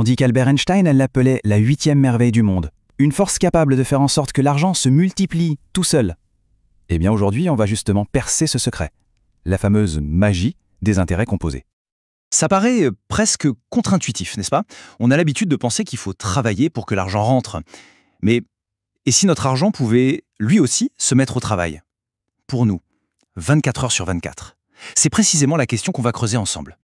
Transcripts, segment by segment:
dit qu'Albert Einstein, elle l'appelait la 8e merveille du monde. Une force capable de faire en sorte que l'argent se multiplie tout seul. Eh bien aujourd'hui, on va justement percer ce secret. La fameuse magie des intérêts composés. Ça paraît presque contre-intuitif, n'est-ce pas? On a l'habitude de penser qu'il faut travailler pour que l'argent rentre. Mais et si notre argent pouvait, lui aussi, se mettre au travail? Pour nous, 24 heures sur 24. C'est précisément la question qu'on va creuser ensemble.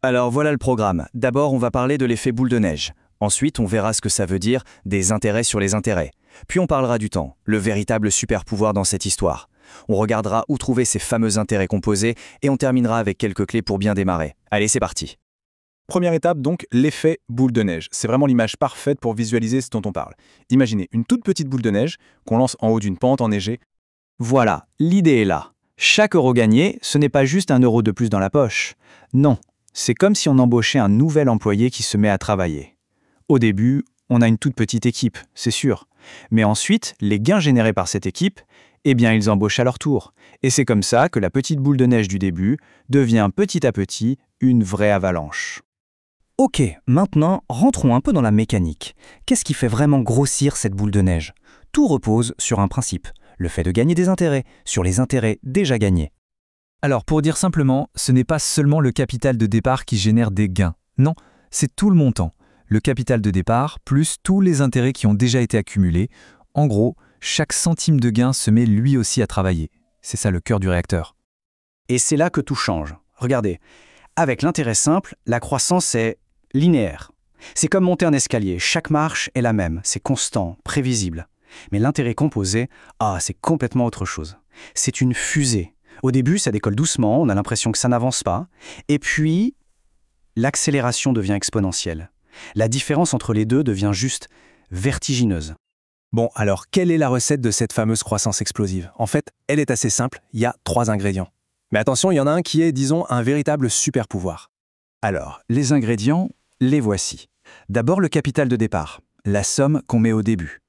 Alors voilà le programme. D'abord, on va parler de l'effet boule de neige. Ensuite, on verra ce que ça veut dire des intérêts sur les intérêts. Puis on parlera du temps, le véritable super pouvoir dans cette histoire. On regardera où trouver ces fameux intérêts composés et on terminera avec quelques clés pour bien démarrer. Allez, c'est parti. Première étape, donc, l'effet boule de neige. C'est vraiment l'image parfaite pour visualiser ce dont on parle. Imaginez une toute petite boule de neige qu'on lance en haut d'une pente enneigée. Voilà, l'idée est là. Chaque euro gagné, ce n'est pas juste un euro de plus dans la poche. Non, c'est comme si on embauchait un nouvel employé qui se met à travailler. Au début, on a une toute petite équipe, c'est sûr. Mais ensuite, les gains générés par cette équipe, eh bien, ils embauchent à leur tour. Et c'est comme ça que la petite boule de neige du début devient petit à petit une vraie avalanche. Ok, maintenant, rentrons un peu dans la mécanique. Qu'est-ce qui fait vraiment grossir cette boule de neige? Tout repose sur un principe, le fait de gagner des intérêts, sur les intérêts déjà gagnés. Alors, pour dire simplement, ce n'est pas seulement le capital de départ qui génère des gains. Non, c'est tout le montant. Le capital de départ plus tous les intérêts qui ont déjà été accumulés. En gros, chaque centime de gain se met lui aussi à travailler. C'est ça le cœur du réacteur. Et c'est là que tout change. Regardez, avec l'intérêt simple, la croissance est linéaire. C'est comme monter un escalier, chaque marche est la même, c'est constant, prévisible. Mais l'intérêt composé, c'est complètement autre chose. C'est une fusée. Au début, ça décolle doucement, on a l'impression que ça n'avance pas. Et puis, l'accélération devient exponentielle. La différence entre les deux devient juste vertigineuse. Bon, alors, quelle est la recette de cette fameuse croissance explosive? En fait, elle est assez simple, il y a 3 ingrédients. Mais attention, il y en a un qui est, disons, un véritable super pouvoir. Alors, les ingrédients, les voici. D'abord le capital de départ, la somme qu'on met au début.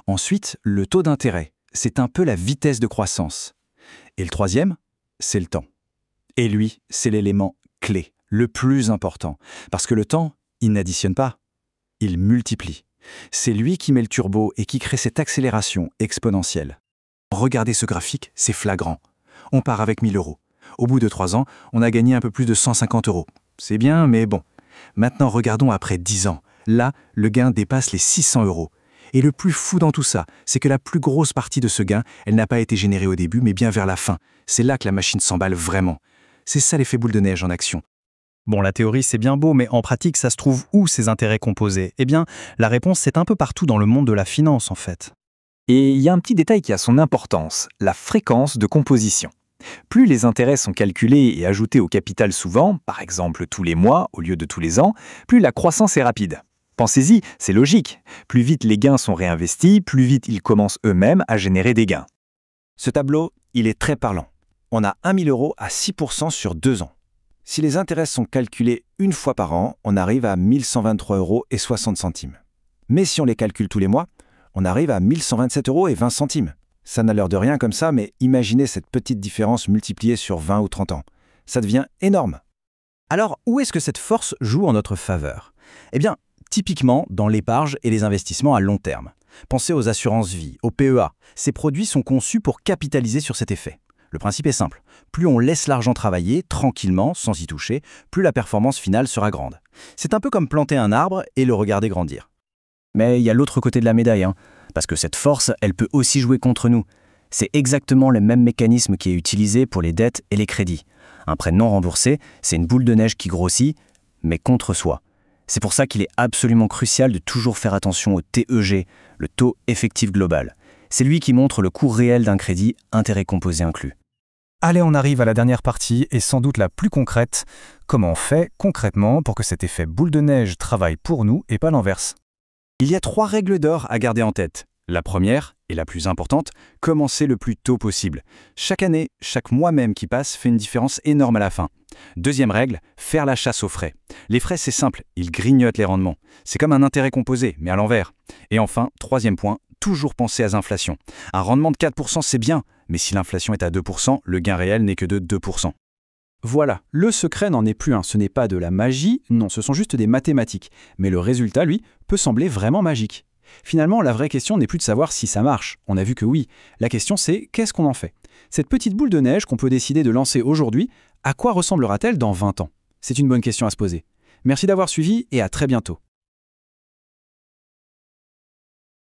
Ensuite, le taux d'intérêt, c'est un peu la vitesse de croissance. Et le troisième, c'est le temps. Et lui, c'est l'élément clé, le plus important. Parce que le temps, il n'additionne pas, il multiplie. C'est lui qui met le turbo et qui crée cette accélération exponentielle. Regardez ce graphique, c'est flagrant. On part avec 1000 euros. Au bout de 3 ans, on a gagné un peu plus de 150 euros. C'est bien, mais bon. Maintenant, regardons après 10 ans. Là, le gain dépasse les 600 euros. Et le plus fou dans tout ça, c'est que la plus grosse partie de ce gain, elle n'a pas été générée au début, mais bien vers la fin. C'est là que la machine s'emballe vraiment. C'est ça l'effet boule de neige en action. Bon, la théorie, c'est bien beau, mais en pratique, ça se trouve où ces intérêts composés? Eh bien, la réponse, c'est un peu partout dans le monde de la finance, en fait. Et il y a un petit détail qui a son importance, la fréquence de composition. Plus les intérêts sont calculés et ajoutés au capital souvent, par exemple tous les mois au lieu de tous les ans, plus la croissance est rapide. Pensez-y, c'est logique. Plus vite les gains sont réinvestis, plus vite ils commencent eux-mêmes à générer des gains. Ce tableau, il est très parlant. On a 1 000 euros à 6% sur 2 ans. Si les intérêts sont calculés une fois par an, on arrive à 1 123,60 euros. Mais si on les calcule tous les mois, on arrive à 1 127,20 euros. Ça n'a l'air de rien comme ça, mais imaginez cette petite différence multipliée sur 20 ou 30 ans. Ça devient énorme. Alors, où est-ce que cette force joue en notre faveur? Eh bien, typiquement dans l'épargne et les investissements à long terme. Pensez aux assurances-vie, aux PEA. Ces produits sont conçus pour capitaliser sur cet effet. Le principe est simple. Plus on laisse l'argent travailler tranquillement, sans y toucher, plus la performance finale sera grande. C'est un peu comme planter un arbre et le regarder grandir. Mais il y a l'autre côté de la médaille, parce que cette force, elle peut aussi jouer contre nous. C'est exactement le même mécanisme qui est utilisé pour les dettes et les crédits. Un prêt non remboursé, c'est une boule de neige qui grossit, mais contre soi. C'est pour ça qu'il est absolument crucial de toujours faire attention au TEG, le taux effectif global. C'est lui qui montre le coût réel d'un crédit, intérêt composé inclus. Allez, on arrive à la dernière partie et sans doute la plus concrète. Comment on fait concrètement pour que cet effet boule de neige travaille pour nous et pas l'inverse? Il y a 3 règles d'or à garder en tête. La première, et la plus importante, commencer le plus tôt possible. Chaque année, chaque mois même qui passe fait une différence énorme à la fin. Deuxième règle, faire la chasse aux frais. Les frais, c'est simple, ils grignotent les rendements. C'est comme un intérêt composé, mais à l'envers. Et enfin, troisième point, toujours penser à l'inflation. Un rendement de 4%, c'est bien, mais si l'inflation est à 2%, le gain réel n'est que de 2%. Voilà, le secret n'en est plus un, ce n'est pas de la magie, non, ce sont juste des mathématiques. Mais le résultat, lui, peut sembler vraiment magique. Finalement, la vraie question n'est plus de savoir si ça marche, on a vu que oui. La question c'est, qu'est-ce qu'on en fait? Cette petite boule de neige qu'on peut décider de lancer aujourd'hui, à quoi ressemblera-t-elle dans 20 ans? C'est une bonne question à se poser. Merci d'avoir suivi et à très bientôt.